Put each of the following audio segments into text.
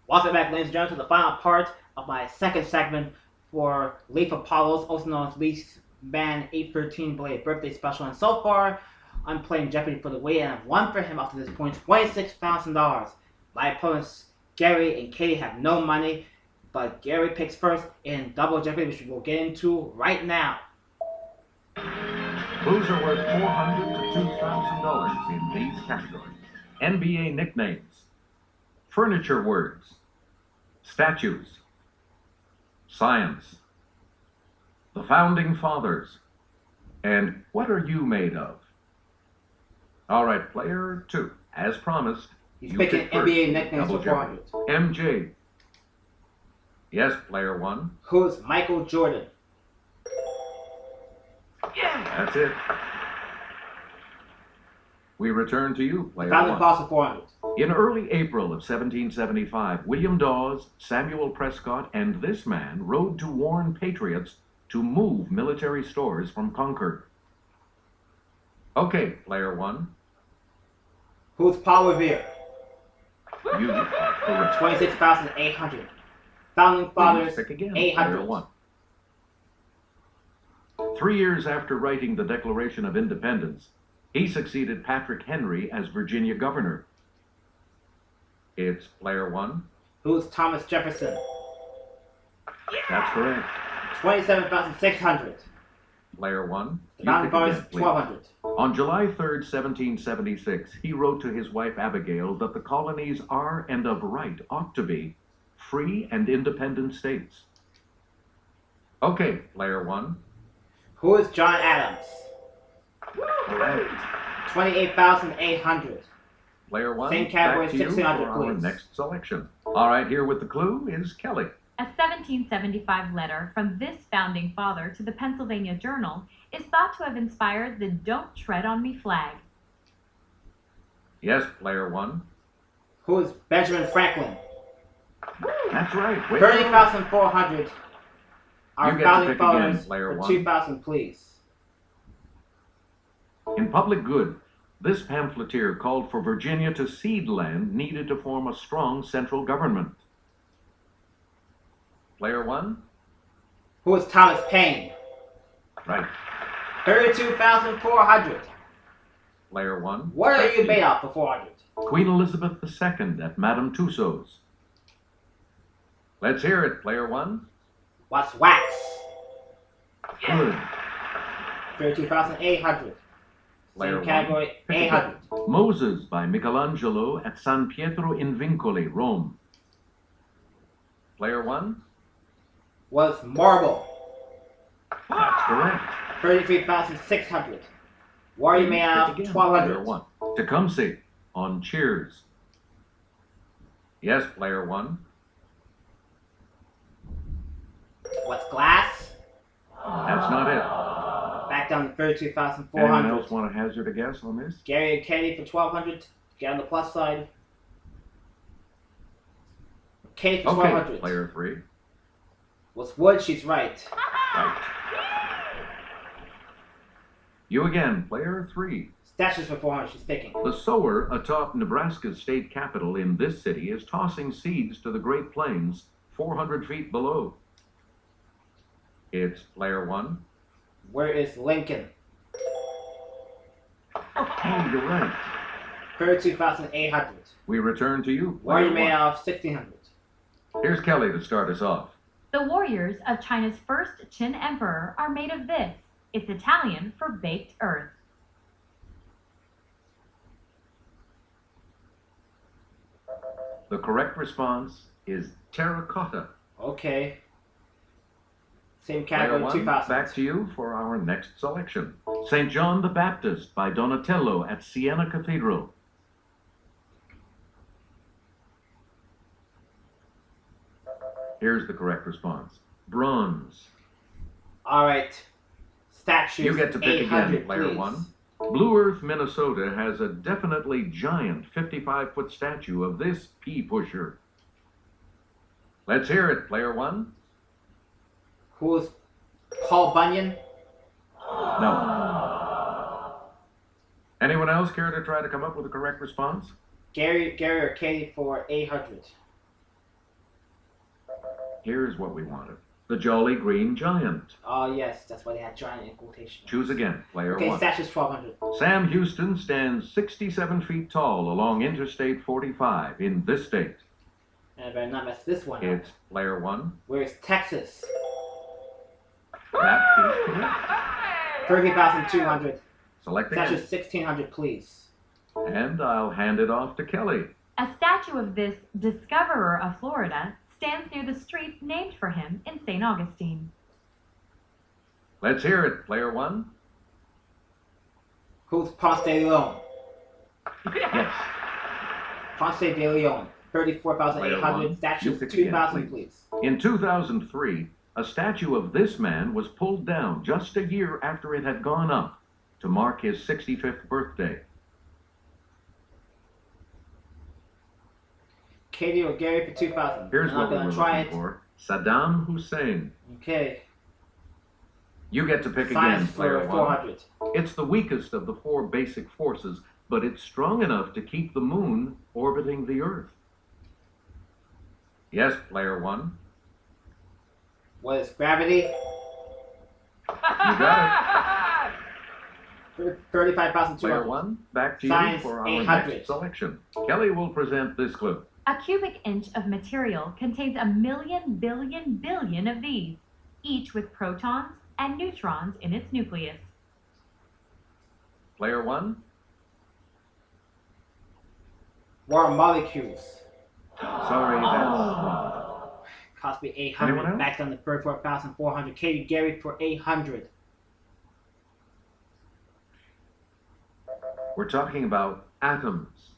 Welcome back, ladies and gentlemen, to the final part of my second segment for Leaf Apollos, also known as LeafMan813 Belated Birthday Special. And so far, I'm playing Jeopardy for the win, and I've won for him up to this point $26,000. My opponents, Gary and Katie, have no money, but Gary picks first in Double Jeopardy, which we will get into right now. Clues are worth $400 to $2,000 in these categories: NBA nicknames, furniture words, statues, science, the founding fathers, and what are you made of? All right, player 2, as promised, He's picking NBA nicknames for 400. MJ. Yes, player 1. Who's Michael Jordan? Yeah, that's it. We return to you, player 1. Founding fathers for 400. In early April of 1775, William Dawes, Samuel Prescott, and this man rode to warn patriots to move military stores from Concord. Okay, player 1. Who's Paul Revere? You are correct. 26,800. Founding fathers, Pick again, 800. player 1. 3 years after writing the Declaration of Independence, he succeeded Patrick Henry as Virginia governor. It's player 1. Who's Thomas Jefferson? That's correct. 27,600. Player 1. Founding fathers, 1,200. On July 3rd, 1776, he wrote to his wife Abigail that the colonies are and of right ought to be free and independent states. Okay, player 1. Who is John Adams? Correct. 28,800. Player 1, Same category, back to you 1,600, for our please. next selection. All right, here with the clue is Kelly. A 1775 letter from this founding father to the Pennsylvania Journal is thought to have inspired the Don't Tread on Me flag. Yes, player 1. Who is Benjamin Franklin? That's right. 30,400. Our You get to founding pick again, fathers player for 1. 2,000, please. In Public Good, this pamphleteer called for Virginia to cede land needed to form a strong central government. Player 1. Who is Thomas Paine? Right. 32,400. Player 1. What are Back you to made of for 400? Queen Elizabeth II at Madame Tussauds. Let's hear it, player 1. What's wax? Good. 32,800. Player Same 1. category, 800. Moses by Michelangelo at San Pietro in Vincoli, Rome. Player 1. Was marble. That's correct. 33,600. What are you made of? Pick again, 1,200. Player 1. Tecumseh on Cheers. Yes, player 1. What's glass? That's not it. Back down to Anyone 32,400. else want to hazard a guess on this? Gary and Katie for 1,200. Get on the plus side. Katie for Okay, 1,200. player 3. Was wood? She's right. Right. You again, player 3. Statues for 400. She's picking. The sower atop Nebraska's state capitol in this city is tossing seeds to the Great Plains 400 feet below. It's player 1. Where is Lincoln? Oh, you're right. 32,800. We return to you, What are you player made 1. of? 1,600. Here's Kelly to start us off. The warriors of China's first Qin emperor are made of this. It's Italian for baked earth. The correct response is terracotta. Okay. Same Player category, 1, 2,000. back to you for our next selection. St. John the Baptist by Donatello at Siena Cathedral. Here's the correct response. Bronze. All right. Statues. You get to pick 800, again, player please. 1. Blue Earth, Minnesota has a definitely giant 55-foot statue of this pea pusher. Let's hear it, player 1. Who's Paul Bunyan? No. Anyone else care to try to come up with a correct response? Gary or Katie for 800. Here's what we wanted. The Jolly Green Giant. Oh, yes, that's why they had giant in quotation. Choose again, player Okay, 1. statue's 1,200. Sam Houston stands 67 feet tall along Interstate 45 in this state. And I better not mess this one up. It's player 1. Where's Texas? That is correct. 30,200. Select again. Statue's 1,600, please. And I'll hand it off to Kelly. A statue of this discoverer of Florida stands near the street named for him in St. Augustine. Let's hear it, player 1. Who's Ponce de Leon? Yes. Ponce de Leon. 34,800. Player 1, Statue you pick 2,000, again, please. In 2003, a statue of this man was pulled down just a year after it had gone up to mark his 65th birthday. Katie or Gary for 2,000. Here's I'm what not we gonna were try looking it. for. Saddam Hussein. Okay. You get to pick again, Science player for 1. 400. It's the weakest of the 4 basic forces, but it's strong enough to keep the moon orbiting the Earth. Yes, player 1. What is gravity? You got it. 35,200. Player 1, back to you Science, for our 800. next selection. Kelly will present this clue. A cubic inch of material contains 1,000,000 billion billion of these, each with protons and neutrons in its nucleus. Player 1. Water molecules. Sorry, that's wrong. Cost me Anyone 800. else? Back down to 34,400. Katie, Gary for 800. We're talking about atoms.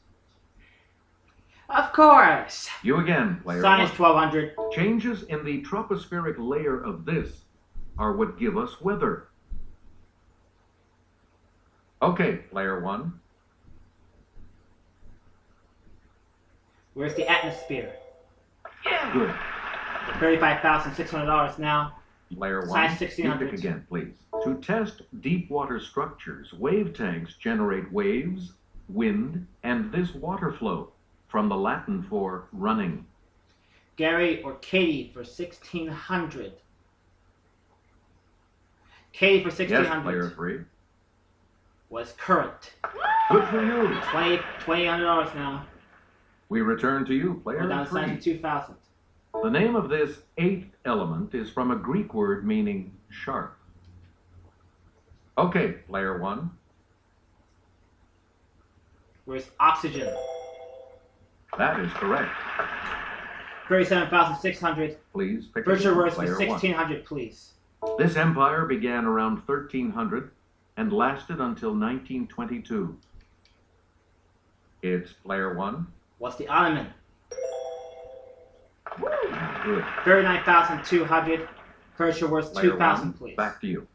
Of course. You again, player Science 1. 1,200. Changes in the tropospheric layer of this are what give us weather. Okay, player 1. Where's the atmosphere? Good. $35,600 now. Player 1, Size you 1600. pick again, please. To test deep water structures, wave tanks generate waves, wind, and this water flow, from the Latin for running. Gary or Katie for 1,600. Katie for Yes, 1,600. player 3. Was current. Good for you. $2,800 now. We return to you, We're player down to 3. size 2,000. The name of this 8th element is from a Greek word meaning sharp. Okay, player 1. Where's oxygen? That is correct. 37,600. Please pick Virtual again, words for player 1. 1,600, please. This empire began around 1300 and lasted until 1922. It's player 1. What's the Ottoman? Good. 39,200. Virtual words Player 2,000, 1, please. back to you.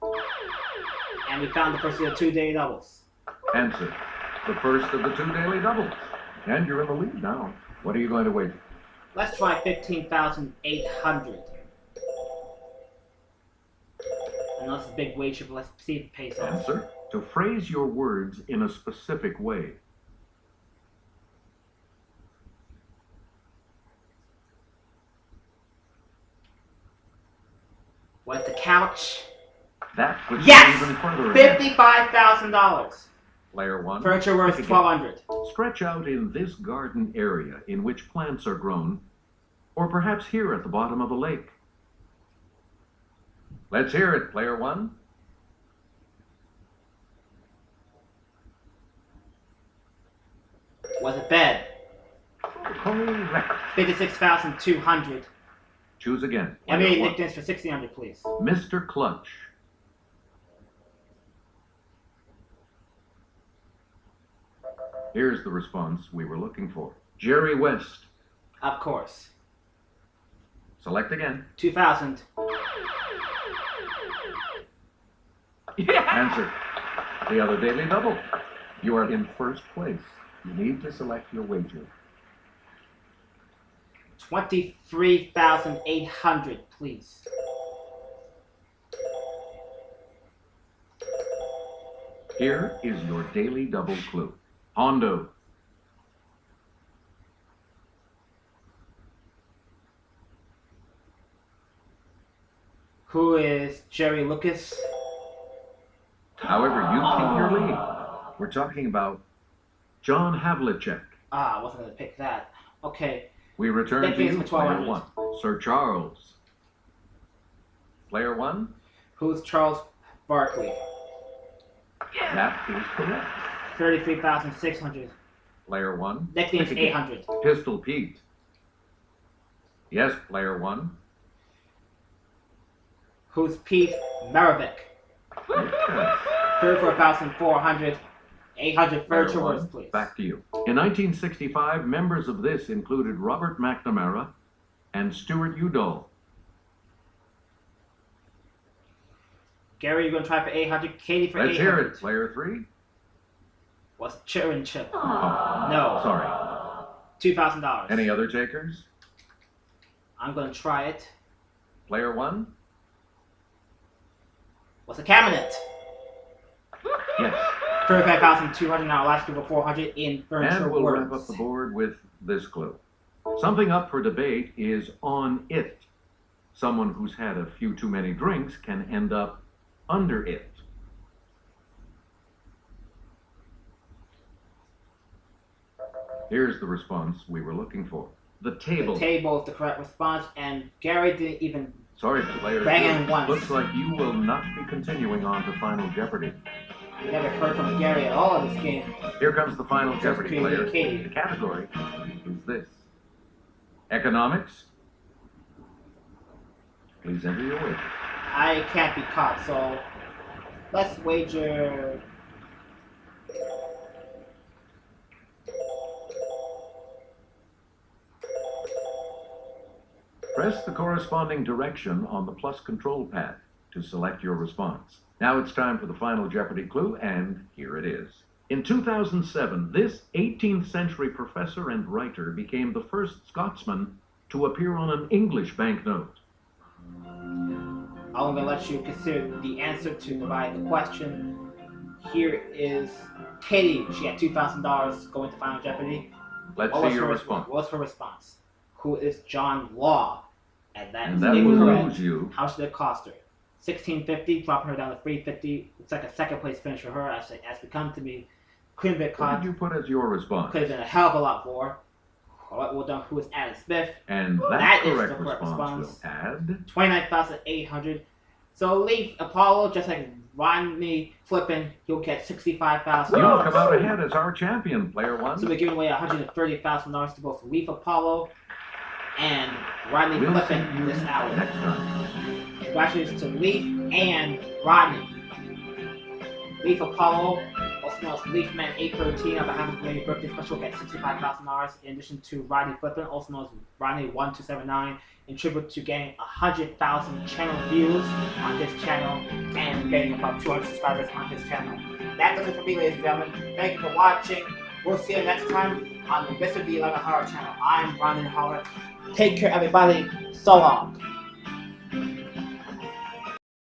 And we found the first of the 2 daily doubles. Answer. The first of the 2 daily doubles. And you're in the lead now. What are you going to wager? Let's try 15,800. I know it's a big wager, but let's see if it pays off. Answer. To phrase your words in a specific way. What's the couch? That puts Yes! you even further ahead. $55,000. Player 1. Virtual words pick again. 1,200. Stretch out in this garden area in which plants are grown, or perhaps here at the bottom of a lake. Let's hear it, player 1. Was it bed? Correct. 56,200. Choose again. And Player maybe 1. nicknames for 1,600, please. Mr. Clutch. Here's the response we were looking for. Jerry West. Of course. Select again. 2,000. Answer. The other daily double. You are in first place. You need to select your wager. 23,800, please. Here is your daily double clue. Hondo. Who is Jerry Lucas? However, you take your lead. We're talking about John Havlicek. Ah, I wasn't going to pick that. Okay. We return to Nicknames you, for player 1200. 1. Sir Charles. Player 1. Who's Charles Barkley? That is correct. 33,600. Player 1. Nicknames 800. Pistol Pete. Yes, player 1. Who's Pete Maravich? Yes. 34,400. 800 Player furniture one, words, please. back to you. In 1965, members of this included Robert McNamara and Stuart Udall. Gary, you're going to try for 800. Katie for Let's 800. hear it, player 3. What's Chirin Chip? Oh, No. sorry. $2,000. Any other takers? I'm going to try it. Player 1? What's a cabinet? Yes. 35,200. Now last for 400 in furniture And we'll words. wrap up the board with this clue. Something up for debate is on it. Someone who's had a few too many drinks can end up under it. Here's the response we were looking for. The table. The table is the correct response, and Gary didn't even Sorry, player bang 2. in once. Looks like you will not be continuing on to Final Jeopardy. We never heard from Gary at all in this game. Here comes the Final Jeopardy between me player. and Katie. The category is this. Economics. Please enter your wager. I can't be caught, so let's wager. Press the corresponding direction on the plus control pad to select your response. Now it's time for the Final Jeopardy clue, and here it is. In 2007, this 18th century professor and writer became the first Scotsman to appear on an English banknote. I'm going to let you consider the answer to divide the question. Here is Katie. She had $2,000 going to Final Jeopardy. Let's What see was your her response. What was her response? Who is John Law? And that is And that will incorrect. lose you. How should it cost her? $1,650, dropping her down to $350. It's like a second place finish for her as we come to me. Couldn't have been What caught. did you put as your response? Could have been a hell of a lot more. Well done. Who is Adam Smith? And That that is correct the correct response response. will add 29,800. So Leaf Apollo, just like Rodney flipping, he'll get $65,000. You'll come out ahead as our champion, player 1. So we're giving away $130,000 to both Leaf Apollo and Rodney We'll flipping see you this hour. next time. Congratulations to Leaf and Rodney. Leaf Apollo, also known as LeafMan813, on behalf of the birthday special, will get $65,000 in addition to Rodney Flippin, also known as Rodney1279, in tribute to getting 100,000 channel views on this channel and getting about 200 subscribers on this channel. That does it for me, ladies and gentlemen. Thank you for watching. We'll see you next time on the Mr. D 11 Horror channel. I'm Rodney Holler. Take care, everybody. So long.